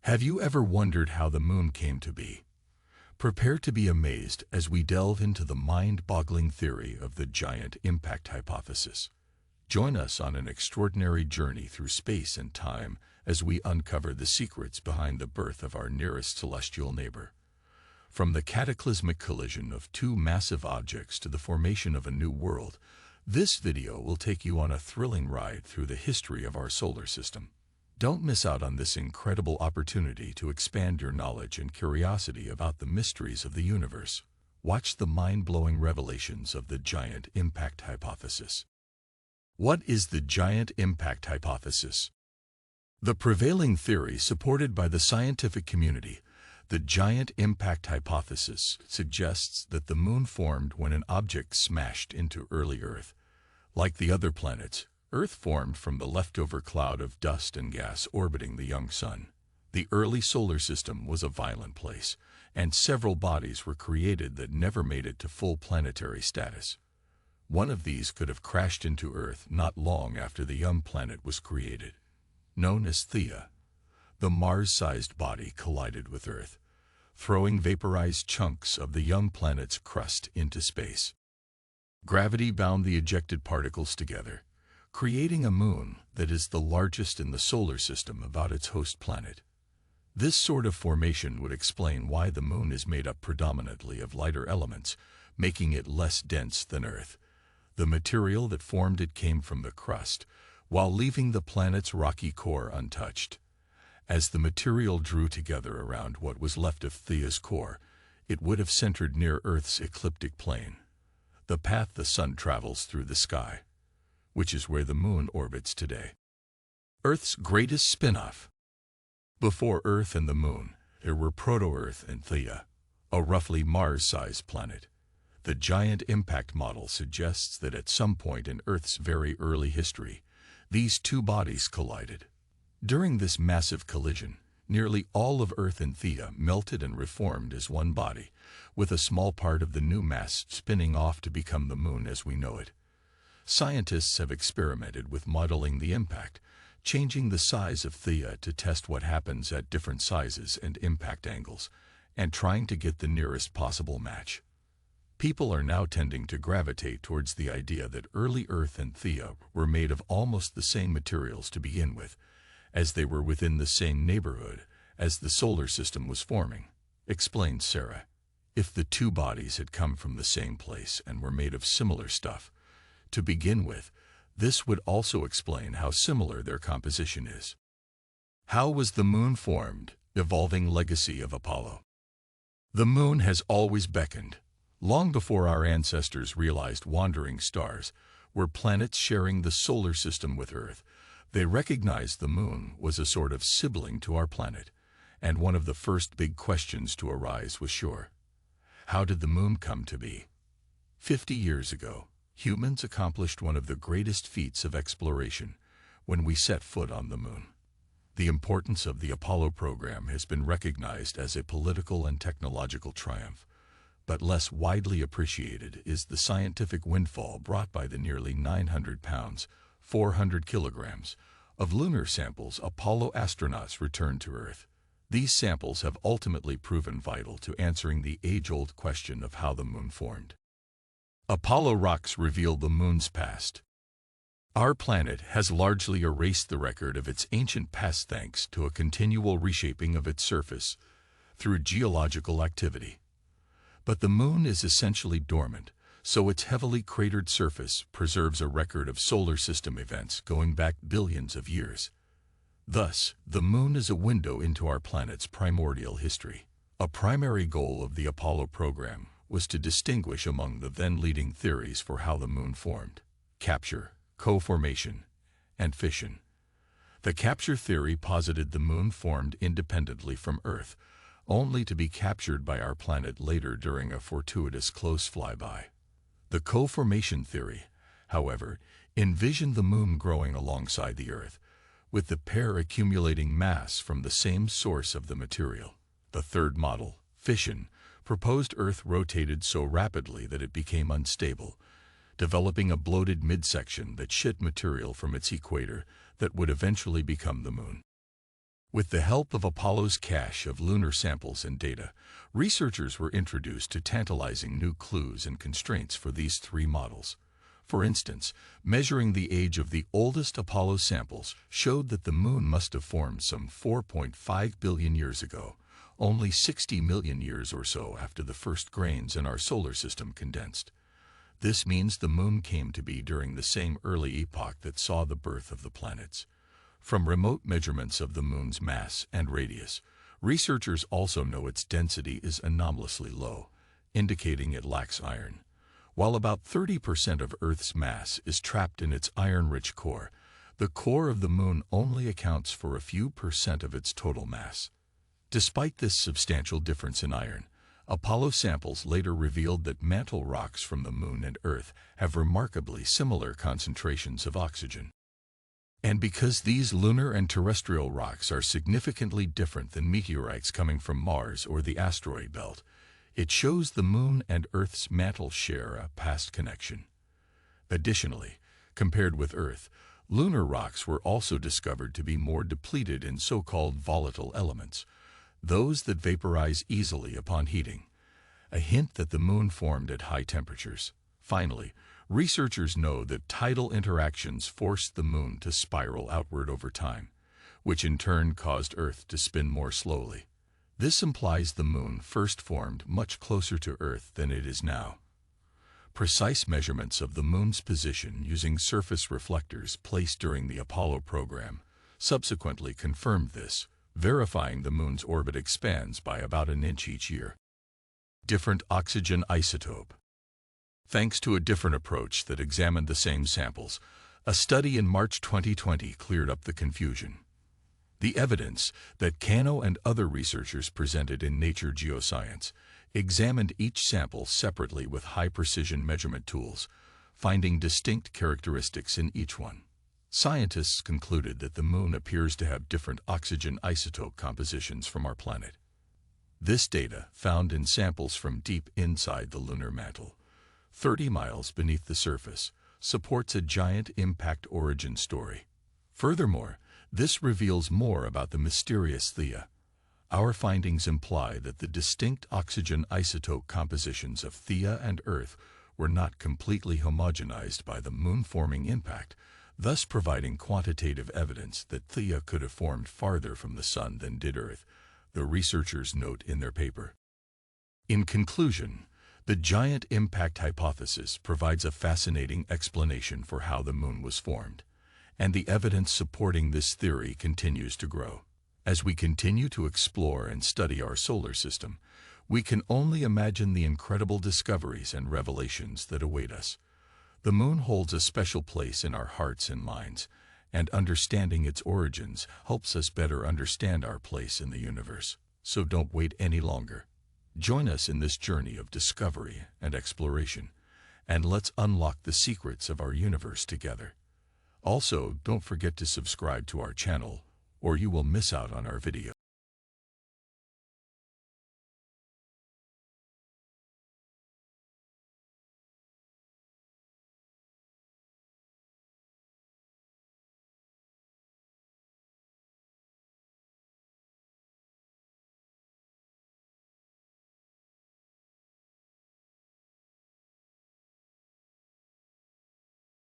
Have you ever wondered how the moon came to be? Prepare to be amazed as we delve into the mind-boggling theory of the giant impact hypothesis. Join us on an extraordinary journey through space and time as we uncover the secrets behind the birth of our nearest celestial neighbor. From the cataclysmic collision of two massive objects to the formation of a new world, this video will take you on a thrilling ride through the history of our solar system. Don't miss out on this incredible opportunity to expand your knowledge and curiosity about the mysteries of the universe. Watch the mind-blowing revelations of the giant impact hypothesis. What is the giant impact hypothesis? The prevailing theory supported by the scientific community, the giant impact hypothesis, suggests that the moon formed when an object smashed into early Earth. Like the other planets, Earth formed from the leftover cloud of dust and gas orbiting the young sun. The early solar system was a violent place, and several bodies were created that never made it to full planetary status. One of these could have crashed into Earth not long after the young planet was created. Known as Theia, the Mars-sized body collided with Earth, throwing vaporized chunks of the young planet's crust into space. Gravity bound the ejected particles together, creating a moon that is the largest in the solar system about its host planet. This sort of formation would explain why the moon is made up predominantly of lighter elements, making it less dense than Earth. The material that formed it came from the crust, while leaving the planet's rocky core untouched. As the material drew together around what was left of Theia's core, it would have centered near Earth's ecliptic plane, the path the sun travels through the sky, which is where the moon orbits today. Earth's greatest spin-off. Before Earth and the moon, there were Proto-Earth and Theia, a roughly Mars-sized planet. The giant impact model suggests that at some point in Earth's very early history, these two bodies collided. During this massive collision, nearly all of Earth and Theia melted and reformed as one body, with a small part of the new mass spinning off to become the moon as we know it. Scientists have experimented with modeling the impact, changing the size of Theia to test what happens at different sizes and impact angles, and trying to get the nearest possible match. People are now tending to gravitate towards the idea that early Earth and Theia were made of almost the same materials to begin with, as they were within the same neighborhood as the solar system was forming, explained Sarah. If the two bodies had come from the same place and were made of similar stuff, to begin with, this would also explain how similar their composition is. How was the moon formed? Evolving legacy of Apollo. The moon has always beckoned. Long before our ancestors realized wandering stars were planets sharing the solar system with Earth, they recognized the moon was a sort of sibling to our planet, and one of the first big questions to arise was sure: how did the moon come to be? 50 years ago, humans accomplished one of the greatest feats of exploration when we set foot on the moon. The importance of the Apollo program has been recognized as a political and technological triumph, but less widely appreciated is the scientific windfall brought by the nearly 900 pounds, 400 kilograms, of lunar samples Apollo astronauts returned to Earth. These samples have ultimately proven vital to answering the age-old question of how the moon formed. Apollo rocks reveal the moon's past. Our planet has largely erased the record of its ancient past thanks to a continual reshaping of its surface through geological activity. But the moon is essentially dormant, so its heavily cratered surface preserves a record of solar system events going back billions of years. Thus, the moon is a window into our planet's primordial history. A primary goal of the Apollo program was to distinguish among the then-leading theories for how the moon formed: capture, co-formation, and fission. The capture theory posited the moon formed independently from Earth, only to be captured by our planet later during a fortuitous close flyby. The co-formation theory, however, envisioned the moon growing alongside the Earth, with the pair accumulating mass from the same source of the material. The third model, fission, proposed Earth rotated so rapidly that it became unstable, developing a bloated midsection that shed material from its equator that would eventually become the moon. With the help of Apollo's cache of lunar samples and data, researchers were introduced to tantalizing new clues and constraints for these three models. For instance, measuring the age of the oldest Apollo samples showed that the Moon must have formed some 4.5 billion years ago, only 60 million years or so after the first grains in our solar system condensed. This means the Moon came to be during the same early epoch that saw the birth of the planets. From remote measurements of the Moon's mass and radius, researchers also know its density is anomalously low, indicating it lacks iron. While about 30% of Earth's mass is trapped in its iron-rich core, the core of the Moon only accounts for a few percent of its total mass. Despite this substantial difference in iron, Apollo samples later revealed that mantle rocks from the Moon and Earth have remarkably similar concentrations of oxygen. And because these lunar and terrestrial rocks are significantly different than meteorites coming from Mars or the asteroid belt, it shows the Moon and Earth's mantle share a past connection. Additionally, compared with Earth, lunar rocks were also discovered to be more depleted in so-called volatile elements, those that vaporize easily upon heating, a hint that the Moon formed at high temperatures. Finally, researchers know that tidal interactions forced the Moon to spiral outward over time, which in turn caused Earth to spin more slowly. This implies the Moon first formed much closer to Earth than it is now. Precise measurements of the Moon's position using surface reflectors placed during the Apollo program subsequently confirmed this, verifying the Moon's orbit expands by about an inch each year. Different oxygen isotope. Thanks to a different approach that examined the same samples, a study in March 2020 cleared up the confusion. The evidence that Cano and other researchers presented in Nature Geoscience examined each sample separately with high-precision measurement tools, finding distinct characteristics in each one. Scientists concluded that the Moon appears to have different oxygen isotope compositions from our planet. This data, found in samples from deep inside the lunar mantle, 30 miles beneath the surface, supports a giant impact origin story. Furthermore, this reveals more about the mysterious Theia. Our findings imply that the distinct oxygen isotope compositions of Theia and Earth were not completely homogenized by the Moon-forming impact, thus providing quantitative evidence that Theia could have formed farther from the Sun than did Earth, the researchers note in their paper. In conclusion, the giant impact hypothesis provides a fascinating explanation for how the Moon was formed, and the evidence supporting this theory continues to grow. As we continue to explore and study our solar system, we can only imagine the incredible discoveries and revelations that await us. The Moon holds a special place in our hearts and minds, and understanding its origins helps us better understand our place in the universe. So don't wait any longer. Join us in this journey of discovery and exploration, and let's unlock the secrets of our universe together. Also, don't forget to subscribe to our channel, or you will miss out on our videos.